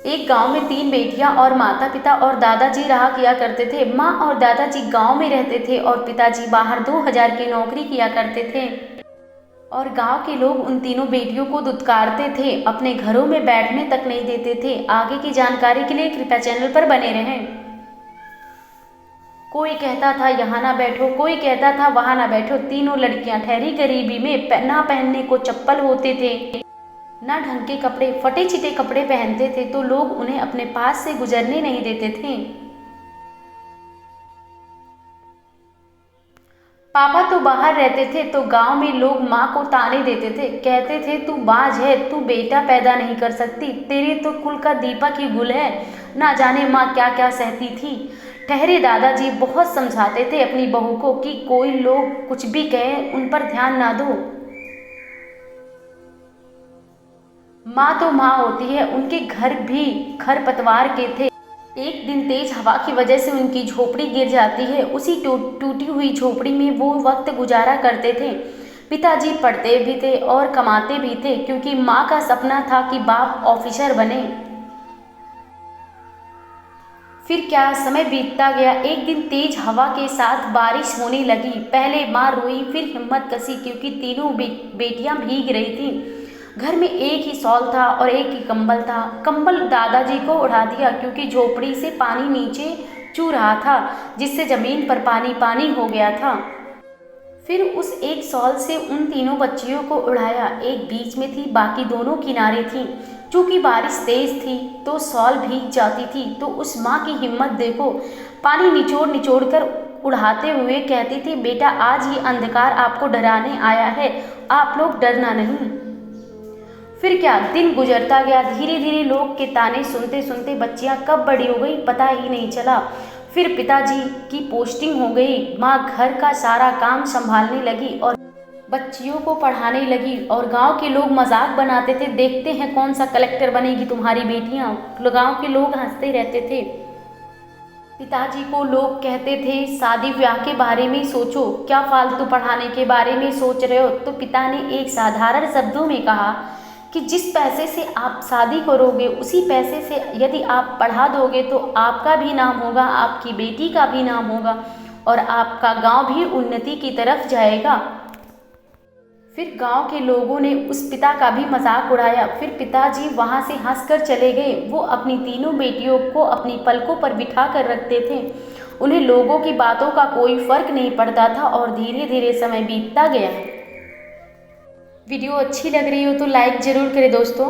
एक गांव में तीन बेटियां और माता पिता और दादाजी रहा किया करते थे। माँ और दादाजी गांव में रहते थे और पिताजी बाहर 2000 की नौकरी किया करते थे। और गांव के लोग उन तीनों बेटियों को दुत्कारते थे, अपने घरों में बैठने तक नहीं देते थे। आगे की जानकारी के लिए कृपया चैनल पर बने रहें। कोई कहता था यहाँ ना बैठो, कोई कहता था वहाँ ना बैठो। तीनों लड़कियां ठहरी गरीबी में ना पहनने को चप्पल होते थे, ना ढंग के कपड़े, फटे चिटे कपड़े पहनते थे तो लोग उन्हें अपने पास से गुजरने नहीं देते थे। पापा तो बाहर रहते थे तो गांव में लोग माँ को ताने देते थे, कहते थे तू बाज है, तू बेटा पैदा नहीं कर सकती, तेरे तो कुल का दीपक ही गुल है। ना जाने माँ क्या क्या सहती थी। ठहरे दादाजी बहुत समझाते थे अपनी बहू को कि कोई लोग कुछ भी कहे उन पर ध्यान ना दो, माँ तो माँ होती है। उनके घर भी खरपतवार के थे। एक दिन तेज हवा की वजह से उनकी झोपड़ी गिर जाती है। उसी टूटी हुई झोपड़ी में वो वक्त गुजारा करते थे। पिताजी पढ़ते भी थे और कमाते भी थे, क्योंकि माँ का सपना था कि बाप ऑफिसर बने। फिर क्या समय बीतता गया। एक दिन तेज हवा के साथ बारिश होने लगी। पहले माँ रोई, फिर हिम्मत कसी, क्योंकि तीनों बेटियां भीग रही थीं। घर में एक ही शॉल था और एक ही कंबल था। कंबल दादाजी को उड़ा दिया, क्योंकि झोपड़ी से पानी नीचे चू रहा था, जिससे जमीन पर पानी पानी हो गया था। फिर उस एक शॉल से उन तीनों बच्चियों को उड़ाया। एक बीच में थी, बाकी दोनों किनारे थीं। चूंकि बारिश तेज थी तो शॉल भीग जाती थी। तो उस माँ की हिम्मत देखो, पानी निचोड़ निचोड़ कर उड़ाते हुए कहती थी, बेटा आज ये अंधकार आपको डराने आया है, आप लोग डरना नहीं। फिर क्या दिन गुजरता गया। धीरे धीरे लोग के ताने सुनते सुनते बच्चियां कब बड़ी हो गई पता ही नहीं चला। फिर पिताजी की पोस्टिंग हो गई। माँ घर का सारा काम संभालने लगी और बच्चियों को पढ़ाने लगी। और गांव के लोग मजाक बनाते थे, देखते हैं कौन सा कलेक्टर बनेगी तुम्हारी बेटियां। गांव के लोग हंसते रहते थे। पिताजी को लोग कहते थे शादी ब्याह के बारे में सोचो, क्या फालतू पढ़ाने के बारे में सोच रहे हो। तो पिता ने एक साधारण शब्दों में कहा कि जिस पैसे से आप शादी करोगे उसी पैसे से यदि आप पढ़ा दोगे तो आपका भी नाम होगा, आपकी बेटी का भी नाम होगा और आपका गांव भी उन्नति की तरफ जाएगा। फिर गांव के लोगों ने उस पिता का भी मजाक उड़ाया। फिर पिताजी वहां से हंसकर चले गए। वो अपनी तीनों बेटियों को अपनी पलकों पर बिठा कर रखते थे। उन्हें लोगों की बातों का कोई फर्क नहीं पड़ता था और धीरे धीरे समय बीतता गया। वीडियो अच्छी लग रही हो तो लाइक जरूर करें दोस्तों।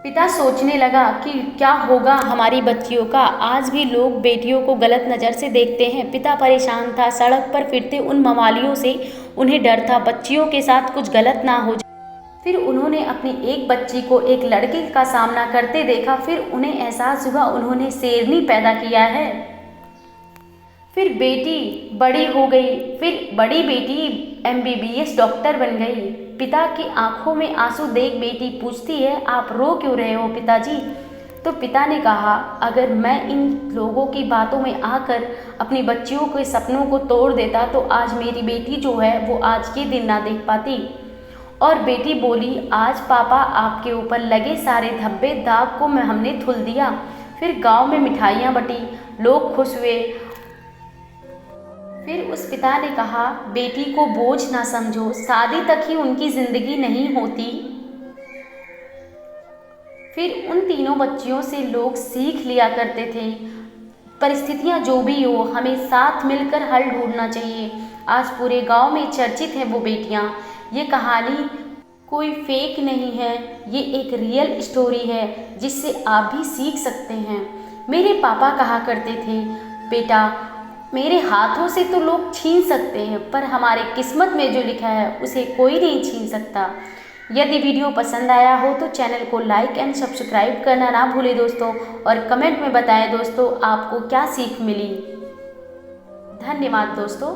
पिता सोचने लगा कि क्या होगा हमारी बच्चियों का। आज भी लोग बेटियों को गलत नज़र से देखते हैं। पिता परेशान था। सड़क पर फिरते उन मवालियों से उन्हें डर था, बच्चियों के साथ कुछ गलत ना हो जाए। फिर उन्होंने अपनी एक बच्ची को एक लड़के का सामना करते देखा। फिर उन्हें एहसास हुआ उन्होंने शेरनी पैदा किया है। फिर बेटी बड़ी हो गई। फिर बड़ी बेटी MBBS डॉक्टर बन गई। पिता की आंखों में आंसू देख बेटी पूछती है, आप रो क्यों रहे हो पिताजी। तो पिता ने कहा, अगर मैं इन लोगों की बातों में आकर अपनी बच्चियों के सपनों को तोड़ देता तो आज मेरी बेटी जो है वो आज के दिन ना देख पाती। और बेटी बोली, आज पापा आपके ऊपर लगे सारे धब्बे दाग को हमने धुल दिया। फिर गांव में मिठाइयाँ बटी, लोग खुश हुए। फिर उस पिता ने कहा, बेटी को बोझ ना समझो, शादी तक ही उनकी जिंदगी नहीं होती। फिर उन तीनों बच्चियों से लोग सीख लिया करते थे, परिस्थितियां जो भी हो हमें साथ मिलकर हल ढूंढना चाहिए। आज पूरे गांव में चर्चित हैं वो बेटियां। ये कहानी कोई फेक नहीं है, ये एक रियल स्टोरी है जिससे आप भी सीख सकते हैं। मेरे पापा कहा करते थे, बेटा मेरे हाथों से तो लोग छीन सकते हैं पर हमारे किस्मत में जो लिखा है उसे कोई नहीं छीन सकता। यदि वीडियो पसंद आया हो तो चैनल को लाइक एंड सब्सक्राइब करना ना भूलें दोस्तों, और कमेंट में बताएं दोस्तों आपको क्या सीख मिली। धन्यवाद दोस्तों।